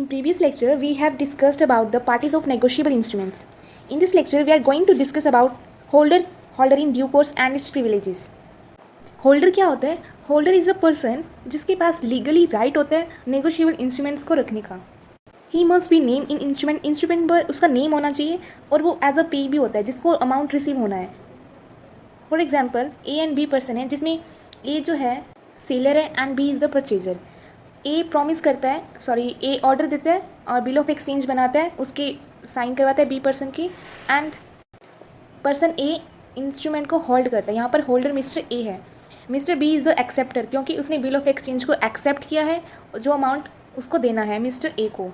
previous lecture, we have discussed about the parties of negotiable instruments. In this lecture, we are going to discuss about holder in due course and its privileges. Holder क्या होता है? Holder is a person जिसके पास legally right होता है negotiable instruments को रखने का. He must be name in instrument पर उसका नेम होना चाहिए और वो एज अ पे भी होता है जिसको अमाउंट रिसीव होना है. For example A and B person है जिसमें ए जो है सेलर है and B is the purchaser. A promise करता है, ए ऑर्डर देता है और बिल ऑफ एक्सचेंज बनाता है, उसके साइन करवाता है बी पर्सन की, एंड पर्सन ए इंस्ट्रूमेंट को होल्ड करता है. यहाँ पर होल्डर मिस्टर ए है. Mister B is the acceptor क्योंकि उसने बिल ऑफ एक्सचेंज को एक्सेप्ट किया है, जो अमाउंट उसको देना है मिस्टर ए को.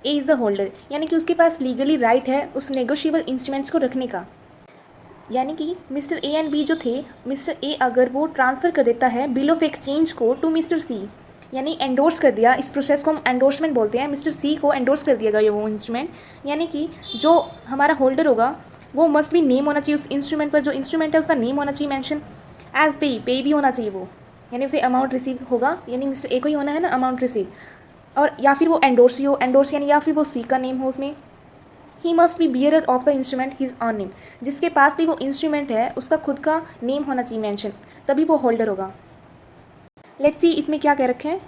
ए इज़ द होल्डर यानी कि उसके पास लीगली राइट है उस नेगोशिएबल इंस्ट्रूमेंट्स को रखने का. यानी कि मिस्टर ए एंड बी जो थे, मिस्टर ए अगर वो ट्रांसफ़र कर देता है बिल ऑफ एक्सचेंज को टू मिस्टर सी, यानी एंडोर्स कर दिया, इस प्रोसेस को हम एंडोर्समेंट बोलते हैं. मिस्टर सी को एंडोर्स कर दिया गया वो इंस्ट्रूमेंट, यानी कि जो हमारा होल्डर होगा वो मस्ट भी नेम होना चाहिए उस इंस्ट्रूमेंट पर. जो इंस्ट्रूमेंट है उसका नेम होना चाहिए मेंशन एज पे भी होना चाहिए वो, यानी उसे अमाउंट रिसीव होगा, यानी मिस्टर ए को ही होना है ना अमाउंट रिसीव, और या फिर वो एंडोर्स हो, एंडोर्स यानी या फिर वो सी का नेम हो उसमें. He must be bearer of the instrument his on name, जिसके पास भी वो इंस्ट्रूमेंट है उसका खुद का नेम होना चाहिए मेंशन, तभी वो होल्डर होगा. लेट्स सी इसमें क्या कह रखे हैं.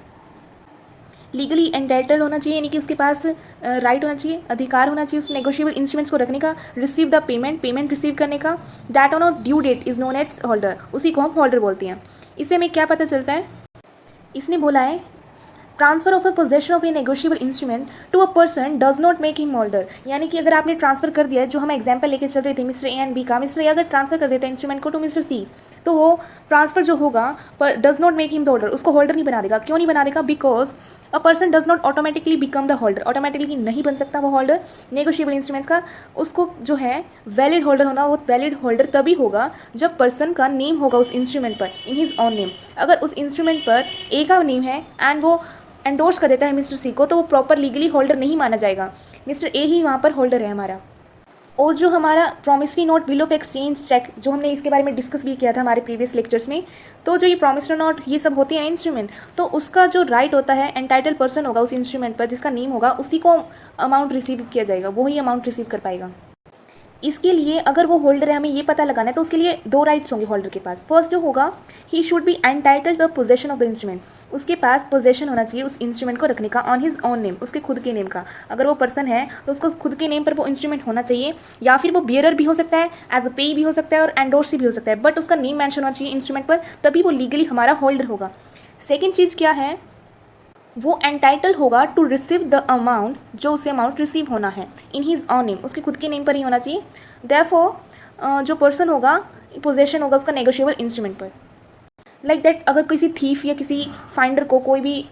लीगली एंटाइटल्ड होना चाहिए, यानी कि उसके पास राइट होना चाहिए, अधिकार होना चाहिए उस नेगोशिएबल इंस्ट्रूमेंट्स को रखने का. रिसीव द पेमेंट रिसीव करने का. That on a due date is known as holder, उसी को हम होल्डर बोलते हैं. इससे हमें क्या पता चलता है, इसने बोला है transfer of a possession of a negotiable instrument to a person does not make him holder. यानी कि अगर आपने ट्रांसफर कर दिया है, जो हम एग्जाम्पल लेके चल रहे थे मिस्टर ए एंड बी का, मिस्टर ए अगर ट्रांसफर कर देता है इंस्ट्रूमेंट को टू मिस्टर सी, तो वो ट्रांसफर जो होगा पर does not make him the holder, उसको होल्डर नहीं बना देगा. क्यों नहीं बना देगा? Because a person does not automatically become the holder. Automatically नहीं बन सकता वो होल्डर नेगोशिएबल इंस्ट्रूमेंट्स का. उसको जो है वैलिड होल्डर होना, वो वैलिड होल्डर तभी होगा जब पर्सन का नेम होगा उस इंस्ट्रूमेंट पर इन हिज ऑन नेम. अगर उस इंस्ट्रूमेंट पर ए का नेम है एंड वो एंडोर्स कर देता है मिस्टर सी को, तो वो प्रॉपर लीगली होल्डर नहीं माना जाएगा. मिस्टर ए ही वहाँ पर होल्डर है हमारा. और जो हमारा promissory note, bill of exchange, cheque, जो हमने इसके बारे में डिस्कस भी किया था हमारे प्रीवियस लेक्चर्स में, तो जो ये प्रॉमिसरी नोट ये सब होते हैं इंस्ट्रूमेंट, तो उसका जो राइट होता है एंटाइटल पर्सन होगा उस इंस्ट्रूमेंट पर जिसका नेम होगा, उसी को अमाउंट रिसीव किया जाएगा, वो ही अमाउंट रिसीव कर पाएगा. इसके लिए अगर वो होल्डर है, हमें ये पता लगाना है, तो उसके लिए दो राइट्स होंगे होल्डर के पास. फर्स्ट जो होगा, he should be entitled the possession of the instrument, उसके पास पोजेशन होना चाहिए उस इंस्ट्रूमेंट को रखने का ऑन हिज ऑन नेम, उसके खुद के नेम का. अगर वो पर्सन है तो उसको खुद के नेम पर वो इंस्ट्रूमेंट होना चाहिए, या फिर वो बियरर भी हो सकता है, एज अ पे भी हो सकता है और एंडोर्स भी हो सकता है, बट उसका नेम मेंशन होना चाहिए इंस्ट्रूमेंट पर, तभी वो लीगली हमारा होल्डर होगा. सेकेंड चीज़ क्या है, वो एंटाइटल होगा टू रिसीव द अमाउंट, जो उसे अमाउंट रिसीव होना है इन हिज ऑन नेम, उसके खुद के नेम पर ही होना चाहिए. देयरफॉर जो पर्सन होगा, पोजेशन होगा उसका नेगोशिएबल इंस्ट्रूमेंट पर. लाइक दैट, अगर किसी थीफ या किसी फाइंडर को, कोई भी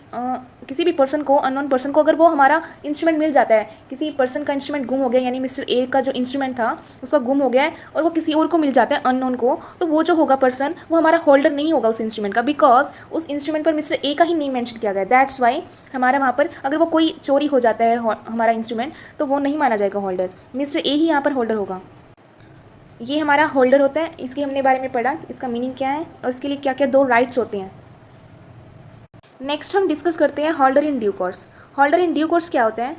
किसी भी पर्सन को, अननोन पर्सन को, अगर वो हमारा इंस्ट्रूमेंट मिल जाता है, किसी पर्सन का इंस्ट्रूमेंट गुम हो गया, यानी मिस्टर ए का जो इंस्ट्रूमेंट था उसका गुम हो गया है और वो किसी और को मिल जाता है अननोन को, तो वो जो होगा पर्सन, वो हमारा होल्डर नहीं होगा उस इंस्ट्रूमेंट का, बिकॉज उस इंस्ट्रूमेंट पर मिस्टर ए का ही नेम मेंशन किया गया है. दैट्स वाई हमारा वहाँ पर अगर वो कोई चोरी हो जाता है हमारा इंस्ट्रूमेंट, तो वो नहीं माना जाएगा होल्डर, मिस्टर ए ही यहाँ पर होल्डर होगा. ये हमारा होल्डर होता है, इसके हमने बारे में पढ़ा, इसका मीनिंग क्या है और इसके लिए क्या क्या दो राइट्स होते हैं. नेक्स्ट हम डिस्कस करते हैं holder in due course. Holder in due course क्या होता है?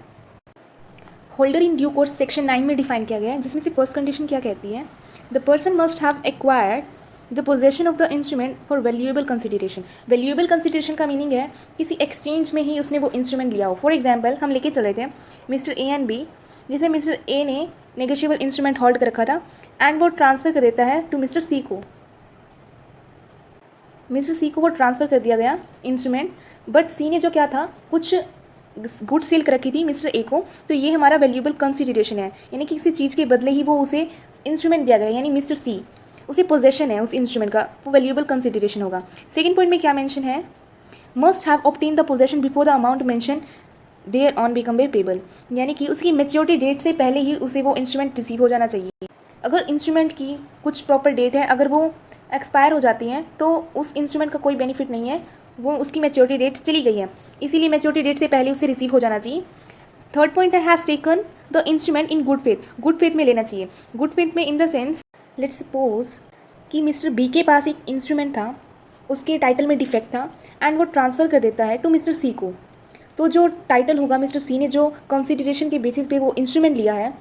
Holder in due course section 9 में डिफाइन किया गया है, जिसमें से फर्स्ट कंडीशन क्या कहती है, the person must have acquired the possession of the instrument for valuable consideration. Valuable consideration का मीनिंग है किसी एक्सचेंज में ही उसने वो इंस्ट्रूमेंट लिया हो. फॉर एग्जाम्पल हम लेके चले थे मिस्टर ए एंड बी, जिसमें मिस्टर ए ने नेगोशिएबल इंस्ट्रूमेंट होल्ड कर रखा था एंड वो ट्रांसफ़र कर देता है टू मिस्टर सी को. मिस्टर सी को वो ट्रांसफ़र कर दिया गया इंस्ट्रूमेंट, बट सी ने जो क्या था, कुछ गुड सेल कर रखी थी मिस्टर ए को, तो ये हमारा वैल्यूएबल कंसिडरेशन है, यानी कि किसी चीज़ के बदले ही वो उसे इंस्ट्रूमेंट दिया गया, यानी मिस्टर सी उसे पोजेशन है उस इंस्ट्रूमेंट का, वो वैल्यूएबल कंसिडरेशन होगा. सेकेंड पॉइंट में क्या मेंशन है, must have obtain the possession before the amount mention there on become payable, यानी कि उसकी मेच्योरिटी डेट से पहले ही उसे वो इंस्ट्रूमेंट रिसीव हो जाना चाहिए. अगर इंस्ट्रूमेंट की कुछ प्रॉपर डेट है, अगर वो एक्सपायर हो जाती हैं, तो उस इंस्ट्रूमेंट का कोई बेनिफिट नहीं है, वो उसकी मेच्योरिटी डेट चली गई है, इसीलिए मेच्योरिटी डेट से पहले उसे रिसीव हो जाना चाहिए. थर्ड पॉइंट है, has taken the instrument in good faith. Good faith में लेना चाहिए. गुड फेथ में in the sense, let's suppose कि मिस्टर बी के पास एक इंस्ट्रूमेंट था, उसके टाइटल में डिफेक्ट था एंड वो ट्रांसफ़र कर देता है टू मिस्टर सी को, तो जो टाइटल होगा मिस्टर सी ने जो कंसिडरेशन के बेसिस पे वो इंस्ट्रूमेंट लिया है,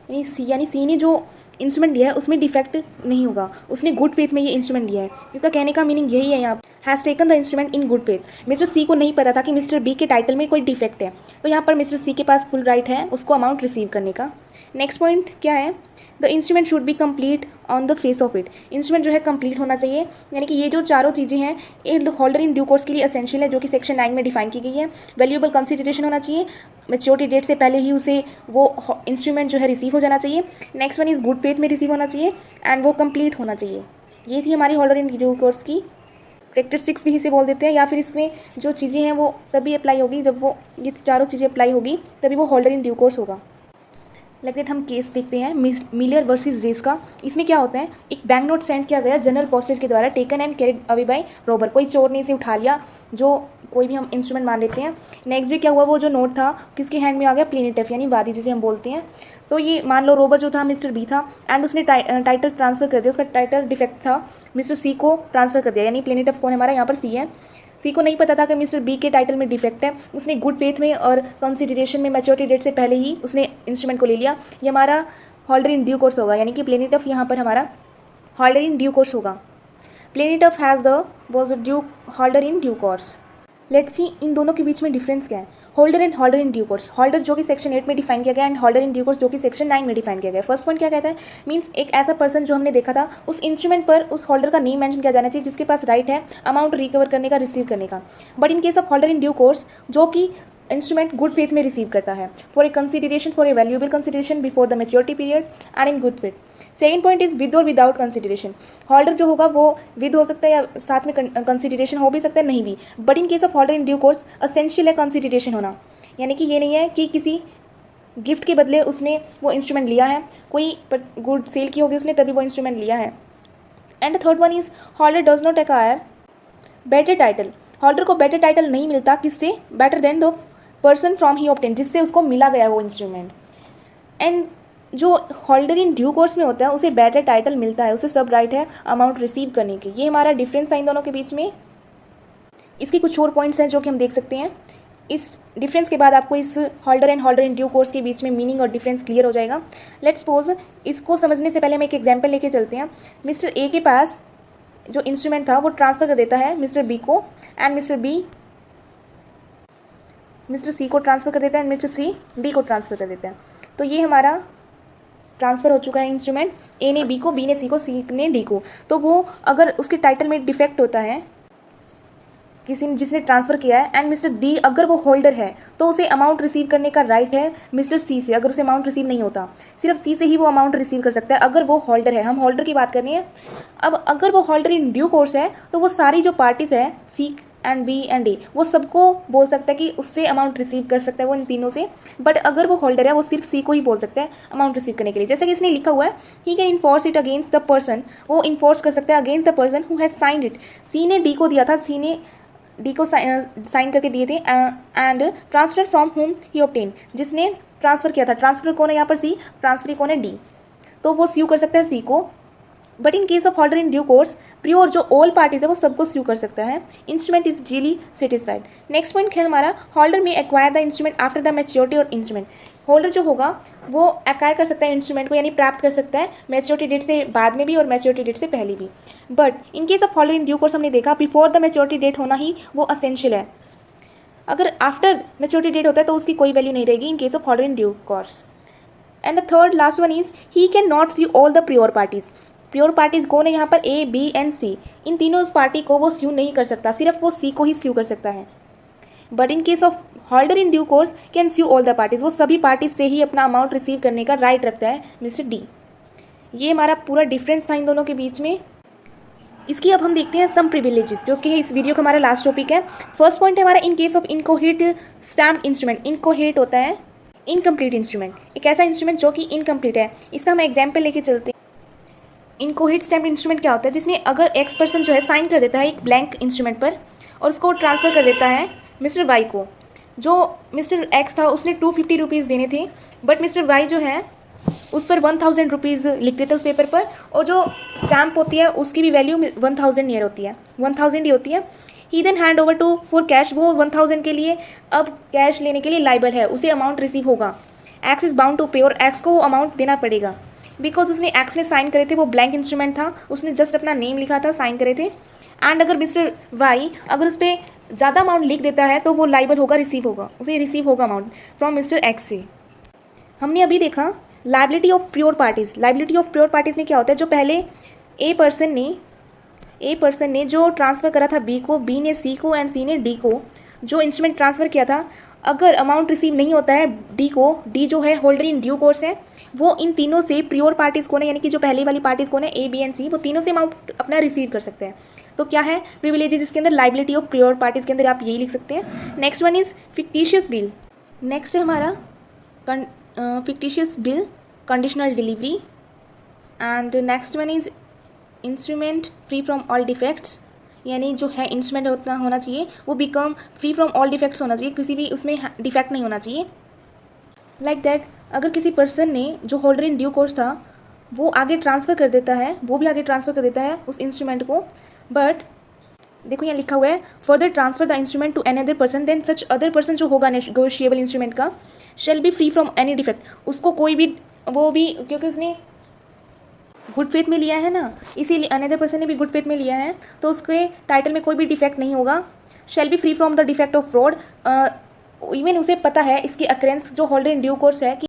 यानी सी ने जो इंस्ट्रूमेंट लिया है उसमें डिफेक्ट नहीं होगा, उसने गुड फेथ में ये इंस्ट्रूमेंट लिया है। इसका कहने का मीनिंग यही है यहाँ, has taken the instrument in good faith. Mister C को नहीं पता था कि मिस्टर बी के टाइटल में कोई डिफेक्ट है, तो यहाँ पर मिस्टर सी के पास फुल राइट है उसको अमाउंट रिसीव करने का। नेक्स्ट पॉइंट क्या है, the instrument should be complete on the face of it. Instrument जो है कंप्लीट होना चाहिए, यानी कि ये जो चारों चीज़ें हैं ये होल्डर इन ड्यू कोर्स के लिए असेंशियल है, जो कि सेक्शन 9 में डिफाइन की गई है। वैल्यूएबल कंसिडरेशन होना चाहिए, मैच्योरिटी डेट से पहले ही उसे वो इंस्ट्रूमेंट जो है रिसीव हो जाना चाहिए। Next one is good faith में रिसीव होना चाहिए एंड वो कंप्लीट होना चाहिए। ये थी हमारी होल्डर इन ड्यू कोर्स की कैरेक्टरिस्टिक्स भी इसे बोल देते हैं, या फिर इसमें जो चीज़ें हैं वो तभी अप्लाई होगी जब वो ये चारों चीज़ें अप्लाई होगी तभी वो होल्डर इन ड्यू कोर्स होगा। लाइक दैट हम केस देखते हैं मिलर वर्सेस रेस का। इसमें क्या होता है, एक बैंक नोट सेंड किया गया जनरल पोस्टेज के द्वारा, taken and carried away by robber. कोई चोर ने इसे उठा लिया, जो कोई भी हम इंस्ट्रूमेंट मान लेते हैं। नेक्स्ट डे क्या हुआ, वो जो नोट था किसके हैंड में आ गया, प्लेनेटिव यानी वादी जिसे हम बोलते हैं। तो ये मान लो रोबर जो था मिस्टर बी था एंड उसने टाइटल ट्रांसफ़र कर दिया, उसका टाइटल डिफेक्ट था, मिस्टर सी को ट्रांसफ़र कर दिया, यानी प्लेनेटिव कौन है हमारा, यहाँ पर सी है। सी को नहीं पता था कि मिस्टर बी के टाइटल में डिफेक्ट है, उसने गुड फेथ में और कंसिडरेशन में मैच्योरिटी डेट से पहले ही उसने इंस्ट्रूमेंट को ले लिया। ये हमारा होल्डर इन ड्यू कोर्स होगा, यानी कि प्लेनेटिव यहाँ पर हमारा होल्डर इन ड्यू कोर्स होगा। प्लेनेटिव has the was due holder in due course. Let's see इन दोनों के बीच में डिफरेंस क्या है। Holder and holder in due course, holder जो कि सेक्शन 8 में डिफाइन किया गया and holder in due course जो कि सेक्शन 9 में डिफाइन किया गया। फर्स्ट पॉइंट क्या कहता है, मीन्स एक ऐसा पर्सन जो हमने देखा था उस इंस्ट्रूमेंट पर उस होल्डर का नेम मेंशन किया जाना चाहिए जिसके पास राइट है अमाउंट रिकवर करने का, रिसीव करने का। But in case of holder in due course जो कि इंस्ट्रूमेंट गुड फेथ में रिसीव करता है, for a consideration, for a valuable consideration before the maturity period and in good faith. Second point is with और without consideration. Holder जो होगा वो with हो सकता है या साथ में कंसिडरेशन हो भी सकता है, नहीं भी। But in case of holder in due course essential है कंसिडरेशन होना, यानी कि ये नहीं है कि किसी गिफ्ट के बदले उसने वो इंस्ट्रूमेंट लिया है, कोई गुड सेल की होगी उसने तभी वो इंस्ट्रूमेंट लिया है। And third one is holder does not acquire better title. Holder को बेटर टाइटल नहीं मिलता, किससे, better than the person from he obtain, जिससे उसको मिला गया वो इंस्ट्रूमेंट। एंड जो होल्डर इन ड्यू कोर्स में होता है उसे बेटर टाइटल मिलता है, उसे सब राइट है अमाउंट रिसीव करने के। ये हमारा डिफरेंस है इन दोनों के बीच में। इसके कुछ और पॉइंट्स हैं जो कि हम देख सकते हैं। इस डिफरेंस के बाद आपको इस holder and holder in due course के बीच में मीनिंग और डिफरेंस क्लियर हो जाएगा। लेट्स सपोज इसको समझने से पहले हम एक एग्जांपल लेके चलते हैं। मिस्टर ए के पास जो इंस्ट्रूमेंट था वो ट्रांसफ़र कर देता है मिस्टर बी को, and mister B mister C को ट्रांसफ़र कर देता है एंड मिस्टर सी डी को ट्रांसफ़र कर देता है। तो ये हमारा ट्रांसफ़र हो चुका है इंस्ट्रूमेंट, ए ने बी को, बी ने सी को, सी ने डी को। तो वो अगर उसके टाइटल में डिफेक्ट होता है किसी ने जिसने ट्रांसफ़र किया है एंड मिस्टर डी अगर वो होल्डर है तो उसे अमाउंट रिसीव करने का राइट है मिस्टर सी से। अगर उसे अमाउंट रिसीव नहीं होता, सिर्फ सी से ही वो अमाउंट रिसीव कर सकता है अगर वो होल्डर है। हम होल्डर की बात कर रहे हैं। अब अगर वो होल्डर इन ड्यू कोर्स है तो वो सारी जो पार्टीज़ है सी एंड बी एंड डी, वो सबको बोल सकता है कि उससे अमाउंट रिसीव कर सकता है वो इन तीनों से। बट अगर वो होल्डर है वो सिर्फ सी को ही बोल सकता है अमाउंट रिसीव करने के लिए। जैसे कि इसने लिखा हुआ है he can enforce it against the person, वो इन्फोर्स कर सकता है against the person who has signed it. C ने डी को दिया था, सी ने डी को साइन करके दिए थे, and transfer from home he obtain, जिसने ट्रांसफ़र किया था। ट्रांसफर कौन है यहाँ पर, सी, ट्रांसफर कौन है, डी। तो वो स्यू कर सकता है सी को। But in case of holder in due course pure जो ऑल पार्टीज है वो सबको स्यू कर सकता है। Instrument is really satisfied. Next point है हमारा होल्डर में acquire the instrument after the maturity और इंस्ट्रूमेंट। होल्डर जो होगा वो एक्वायर कर सकता है इंस्ट्रूमेंट को, यानी प्राप्त कर सकता है मैच्योरिटी डेट से बाद में भी और मैच्योरिटी डेट से पहले भी। But in case of holder in due course हमने देखा बिफोर द मैच्योरिटी डेट होना ही वो असेंशियल है। अगर आफ्टर मैच्योरिटी डेट होता है तो उसकी कोई वैल्यू नहीं रहेगी in case of holder in due course. And the third last one is he can not sue all the pure parties. Pure parties कौन है यहाँ पर, ए, बी एंड सी। इन तीनों पार्टी को वो स्यू नहीं कर सकता, सिर्फ वो सी को ही स्यू कर सकता है। But in case of holder in due course can sue all the parties, वो सभी पार्टीज से ही अपना अमाउंट रिसीव करने का राइट रखता है मिस्टर डी। ये हमारा पूरा डिफरेंस था इन दोनों के बीच में। इसकी अब हम देखते हैं सम प्रिविलेजेस, जो कि इस वीडियो का हमारा लास्ट टॉपिक है। फर्स्ट पॉइंट है हमारा in case of inchoate stamped instrument. Inchoate होता है इनकम्प्लीट इंस्ट्रूमेंट, एक ऐसा इंस्ट्रूमेंट जो कि इनकम्प्लीट है। इसका हम एग्जाम्पल लेके चलते हैं। इनकोहेट स्टैम्प्ड इंस्ट्रूमेंट क्या होता है, जिसमें अगर एक्स पर्सन जो है साइन कर देता है एक ब्लैंक इंस्ट्रूमेंट पर और उसको ट्रांसफ़र कर देता है मिस्टर वाई को। जो मिस्टर एक्स था उसने 250 रुपीज़ देने थे, बट मिस्टर वाई जो है उस पर 1000 रुपीज़ लिख देते उस पेपर पर, और जो स्टैम्प होती है उसकी भी वैल्यू 1000 नियर होती है, 1000 ही होती है। He then hand over to for cash, वो 1000 के लिए अब कैश लेने के लिए लाइबल है, उसे अमाउंट रिसीव होगा। एक्स इज़ बाउंड टू पे, और एक्स को वो अमाउंट देना पड़ेगा बिकॉज उसने एक्स ने साइन करे थे, वो ब्लैंक इंस्ट्रूमेंट था, उसने जस्ट अपना नेम लिखा था, साइन करे थे। एंड अगर मिस्टर वाई अगर उस पर ज़्यादा अमाउंट लिख देता है तो वो लाइबल होगा, रिसीव होगा, उसे रिसीव होगा अमाउंट फ्रॉम मिस्टर एक्स से। हमने अभी देखा liability of pure parties. Liability of pure parties में क्या होता है, जो पहले ए पर्सन ने जो ट्रांसफ़र करा था बी को, बी ने सी को एंड सी ने डी को जो इंस्ट्रूमेंट ट्रांसफ़र किया था, अगर अमाउंट रिसीव नहीं होता है डी को, डी जो है होल्डर इन ड्यू कोर्स है, वो इन तीनों से प्योर पार्टीज़ कौन है, यानी कि जो पहले वाली पार्टीज़ कौन है, ए बी एंड सी, वो तीनों से अमाउंट अपना रिसीव कर सकते हैं। तो क्या है प्रिविलेजेस इसके अंदर, लाइबिलिटी ऑफ प्योर पार्टीज़ के अंदर आप यही लिख सकते हैं। Next one is fictitious bill. Next है हमारा fictitious bill, conditional delivery. And next one is instrument free from all defects, यानी जो है इंस्ट्रूमेंट उतना होना चाहिए वो become free from all defects होना चाहिए, किसी भी उसमें डिफेक्ट नहीं होना चाहिए। लाइक दैट अगर किसी पर्सन ने जो होल्डर इन ड्यू कोर्स था वो आगे ट्रांसफ़र कर देता है, वो भी आगे ट्रांसफ़र कर देता है उस इंस्ट्रूमेंट को, बट देखो यहाँ लिखा हुआ है further transfer the instrument to any other person, then such other person जो होगा नेगोशिएबल इंस्ट्रूमेंट का shall be free from any defect, उसको कोई भी वो भी क्योंकि उसने गुड फेथ में लिया है ना, इसीलिए अनदर पर्सन ने भी गुड फेथ में लिया है तो उसके टाइटल में कोई भी डिफेक्ट नहीं होगा। Shell be free from the defect of fraud, even उसे पता है इसकी अक्रेंस जो होल्डर इन ड्यू कोर्स है कि